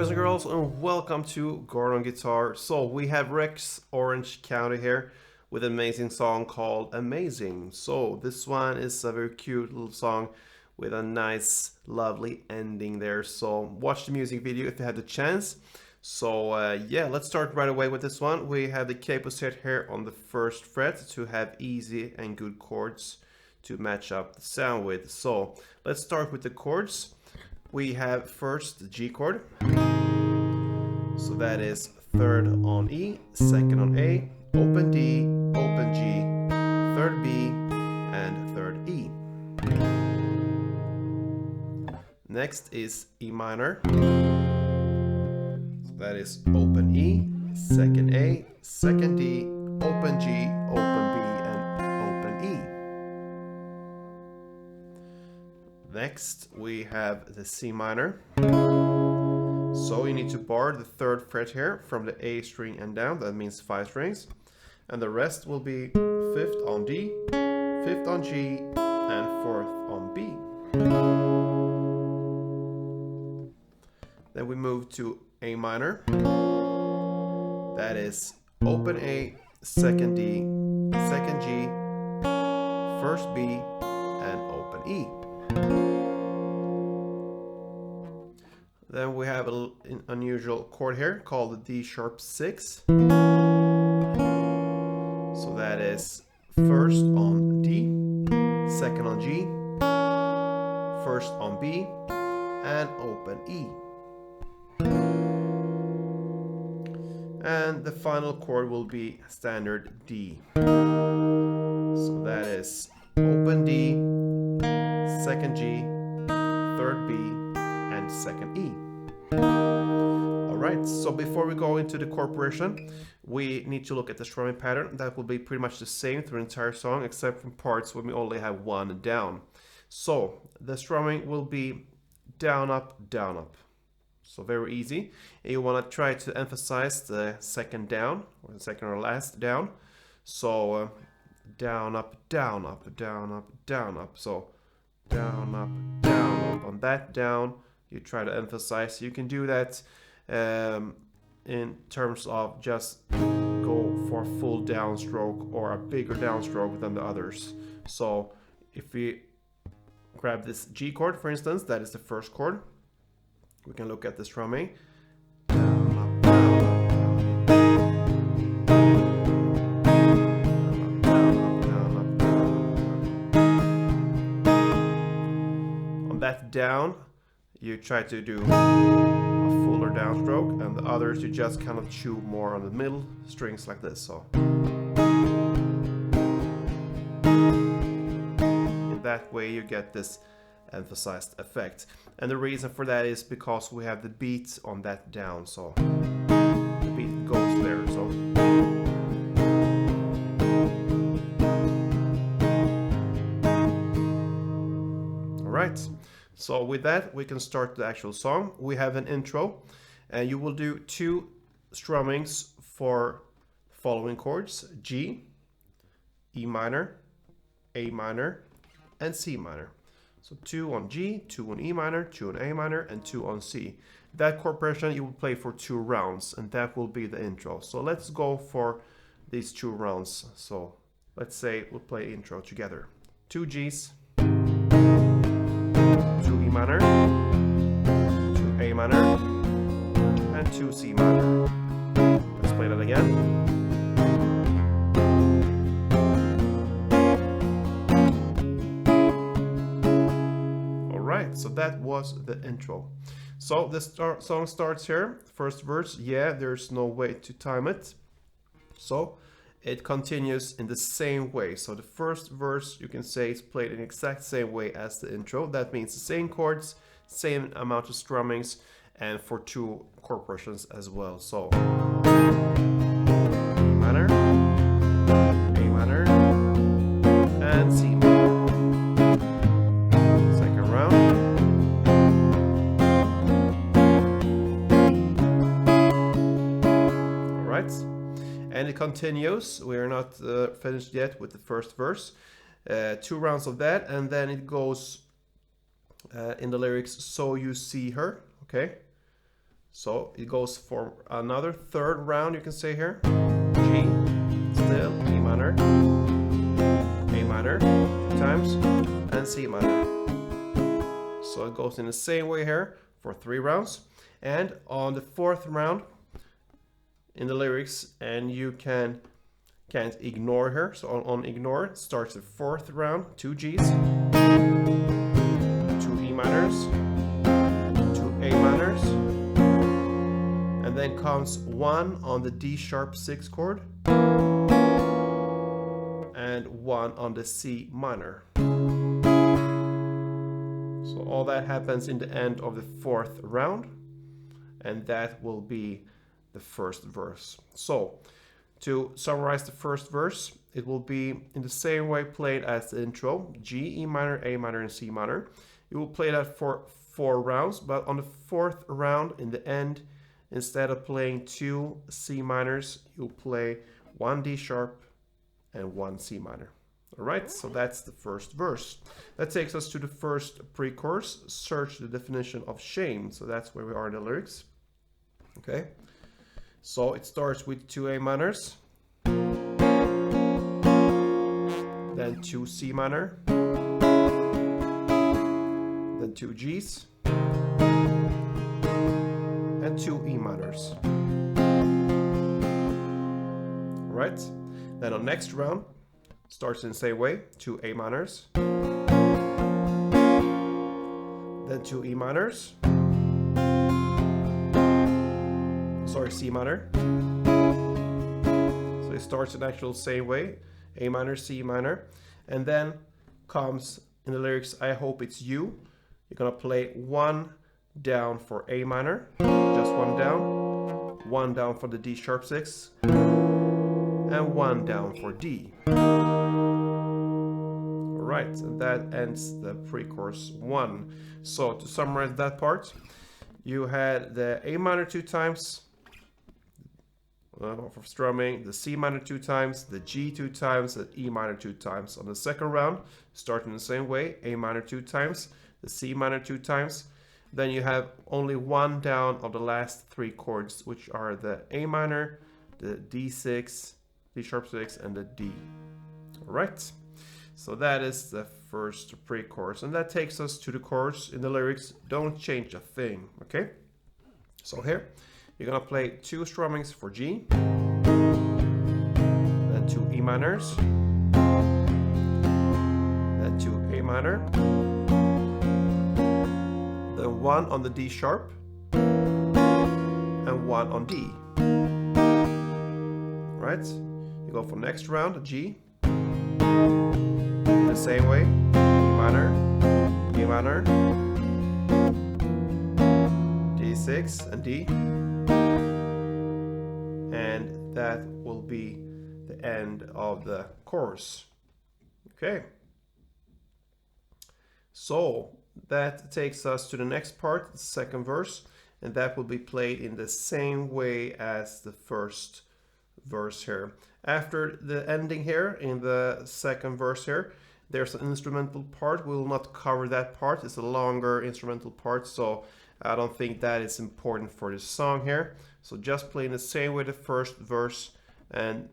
boys and girls, and welcome to Gordon Guitar. So we have Rex Orange County here with an amazing song called Amazing. So this one is a very cute little song with a nice, lovely ending there. So watch the music video if you have the chance. So yeah, let's start right away with this one. We have the capo set here on the first fret to have easy and good chords to match up the sound with. So let's start with the chords. We have first the G chord, so that is third on E, second on A, open D, open G, third B, and third E. Next is E minor, so that is open E, second A, second D, open G, open B, and open E. Next, we have the C minor. So you need to bar the third fret here from the A string and down. That means 5 strings. And the rest will be 5th on D, 5th on G, and 4th on B. Then we move to A minor. That is open A, second D, second G, first B, and open E. Then we have an unusual chord here called the D sharp 6. So that is first on D, second on G, first on B, and open E. And the final chord will be standard D. So that is open D, second G, third B, and second E. Alright, so before we go into the chord progression, we need to look at the strumming pattern. That will be pretty much the same through the entire song, except from parts when we only have one down. So the strumming will be down, up, down, up. So very easy. And you want to try to emphasize the second down, or the second or last down. So down, up, down, up, down, up, down, up. So down, up, down, up. On that down, you try to emphasize. You can do that in terms of just go for a full downstroke or a bigger downstroke than the others. So if we grab this G chord, for instance, that is the first chord. We can look at the strumming. Down, up, down, up, down, up, down, up, down, up. On that down, you try to do a fuller downstroke, and the others you just kind of chew more on the middle strings like this. So in that way you get this emphasized effect, and the reason for that is because we have the beat on that down, so the beat goes there. So all right. So with that, we can start the actual song. We have an intro, and you will do 2 strummings for following chords: G, E minor, A minor, and C minor. So 2 on G, 2 on E minor, 2 on A minor, and 2 on C. That chord progression you will play for 2 rounds, and that will be the intro. So let's go for these 2 rounds. So let's say we'll play intro together. 2 Gs, 2 E minor, 2 A minor, and 2 C minor. Let's play that again. Alright, so that was the intro. So the song starts here. First verse, yeah, there's no way to time it. So it continues in the same way. So the first verse, you can say, is played in the exact same way as the intro. That means the same chords, same amount of strummings, and for 2 chord progressions as well. So E minor, A minor, and C minor. Second round. All right. And it continues. We are not finished yet with the first verse. 2 rounds of that, and then it goes in the lyrics, so you see her, okay? So it goes for another third round, you can say here. G, still E minor, A minor 2 times, and C minor. So it goes in the same way here for 3 rounds. And on the 4th round in the lyrics, and you can't ignore here. So on ignore, it starts the 4th round, 2 Gs, 2 E minors, 2 A minors, and then comes 1 on the D sharp 6 chord, and 1 on the C minor. So all that happens in the end of the 4th round, and that will be the first verse. So to summarize the first verse, it will be in the same way played as the intro: G, E minor, A minor, and C minor. You will play that for 4 rounds, but on the 4th round in the end, instead of playing 2 C minors, you'll play 1 D sharp and 1 C minor. Alright, so that's the first verse. That takes us to the first pre-chorus, search the definition of shame. So that's where we are in the lyrics. Okay, so it starts with 2 A minors, then 2 C minor, then 2 Gs, and 2 E minors. Right, then on next round, starts in the same way, 2 A minors, then 2 E minors, sorry, C minor. So it starts in actual same way, A minor, C minor, and then comes in the lyrics, I hope it's you. You're gonna play 1 down for A minor, just 1 down, 1 down for the D sharp 6, and 1 down for D. Alright, and that ends the pre-chorus 1. So to summarize that part, you had the A minor 2 times for strumming, the C minor 2 times, the G 2 times, the E minor 2 times. On the second round, starting the same way, A minor 2 times, the C minor 2 times. Then you have only 1 down of the last 3 chords, which are the A minor, the D6, D sharp 6, and the D. Alright, so that is the first pre-chorus, and that takes us to the chorus in the lyrics, don't change a thing. Okay, so here you're gonna play 2 strummings for G, then 2 E minors, then 2 A minor, then 1 on the D sharp, and 1 on D. Right, you go for next round, G, the same way, E minor, E minor, D6, and D. And that will be the end of the chorus. Okay, so that takes us to the next part, the second verse, and that will be played in the same way as the first verse here. After the ending here in the second verse here, there's an instrumental part. We will not cover that part. It's a longer instrumental part, so I don't think that is important for this song here. So just play in the same way the first verse, and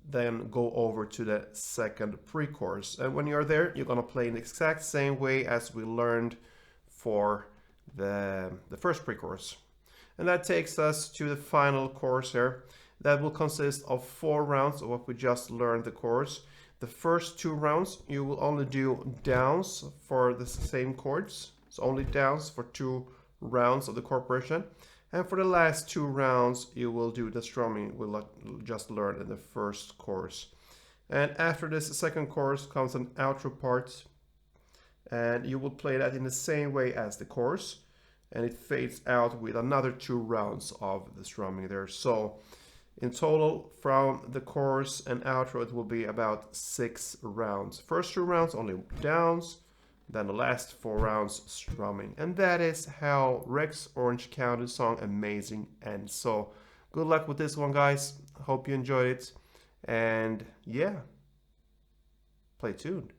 then go over to the second pre-chorus. And when you're there, you're gonna play in the exact same way as we learned for the first pre-chorus. And that takes us to the final chorus here. That will consist of 4 rounds of what we just learned the chorus. The first 2 rounds, you will only do downs for the same chords. So only downs for 2 rounds of the chord progression. And for the last 2 rounds, you will do the strumming we'll just learned in the first chorus. And after this second chorus comes an outro part, and you will play that in the same way as the chorus, and it fades out with another 2 rounds of the strumming there. So in total, from the chorus and outro, it will be about 6 rounds. First 2 rounds only downs, then the last 4 rounds strumming. And that is how Rex Orange County song Amazing ends. So good luck with this one, guys. Hope you enjoyed it. And yeah, play tuned.